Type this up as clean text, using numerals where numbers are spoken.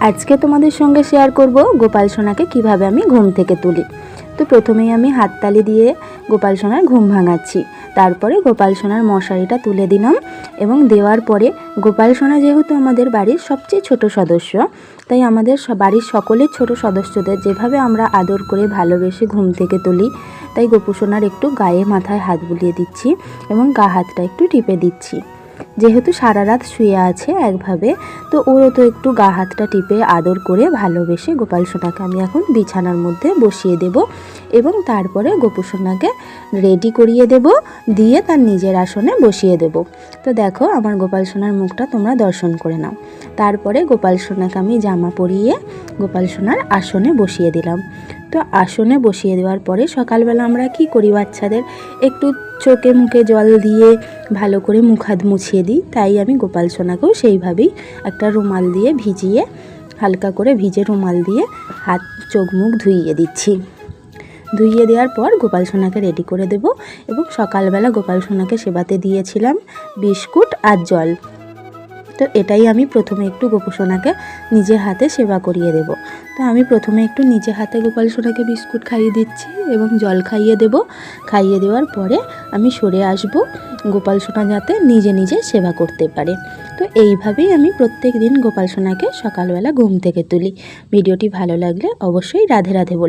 আজকে তোমাদের সঙ্গে শেয়ার করব গোপাল সোনাকে কিভাবে আমি ঘুম থেকে তুলি। তো প্রথমেই আমি হাততালি দিয়ে গোপাল সোনার ঘুম ভাঙাচ্ছি। তারপরে গোপাল সোনার মশারিটা তুলে দিলাম এবং দেওয়ার পরে গোপাল সোনা যেহেতু আমাদের বাড়ির সবচেয়ে ছোট সদস্য, তাই আমাদের বাড়ির সকলের ছোট সদস্যদের যেভাবে আমরা আদর করে ভালোবেসে ঘুম থেকে তুলি, তাই গোপু সোনার একটু গায়ে মাথায় হাত বুলিয়ে দিচ্ছি এবং গা হাতটা একটু টিপে দিচ্ছি। যেহেতু সারা রাত শুয়ে আছে একভাবে, তো ওরও তো একটু গা হাতটা টিপে আদর করে ভালোবেসে গোপাল সোনাকে আমি এখন বিছানার মধ্যে বসিয়ে দেব এবং তারপরে গোপু সোনাকে রেডি করিয়ে দেব, দিয়ে তার নিজের আসনে বসিয়ে দেব। তো দেখো আমার গোপাল সোনার মুখটা তোমরা দর্শন করে নাও। তারপরে গোপাল সোনাকে আমি জামা পরিয়ে গোপাল সোনার আসনে বসিয়ে দিলাম। তো আসনে বসিয়ে দেওয়ার পরে সকালবেলা আমরা কি করি, বাচ্চাদের একটু চোখে মুখে জল দিয়ে ভালো করে মুখ হাত মুছিয়ে দিই, তাই আমি গোপাল সোনাকেও সেইভাবেই একটা রুমাল দিয়ে ভিজিয়ে, হালকা করে ভিজে রুমাল দিয়ে হাত চোখ মুখ ধুইয়ে দিচ্ছি। ধুইয়ে দেওয়ার পর গোপাল সোনাকে রেডি করে দেব এবং সকালবেলা গোপাল সোনাকে সেবাতে দিয়েছিলাম বিস্কুট আর জল। তো এটাই আমি প্রথমে একটু গোপু সোনাকে নিজের হাতে সেবা করিয়ে দেব। তো আমি প্রথমে একটু নিজে হাতে গোপাল সোনাকে বিস্কুট খাইয়ে দিচ্ছি এবং জল খাইয়ে দেব। খাইয়ে দেওয়ার পরে আমি সরে আসব, গোপাল সোনা যাতে নিজে নিজে সেবা করতে পারে। তো এইভাবেই আমি প্রত্যেক দিন গোপাল সোনাকে সকালবেলা ঘুম থেকে তুলি। ভিডিওটি ভালো লাগলে অবশ্যই রাধে রাধে বলুন।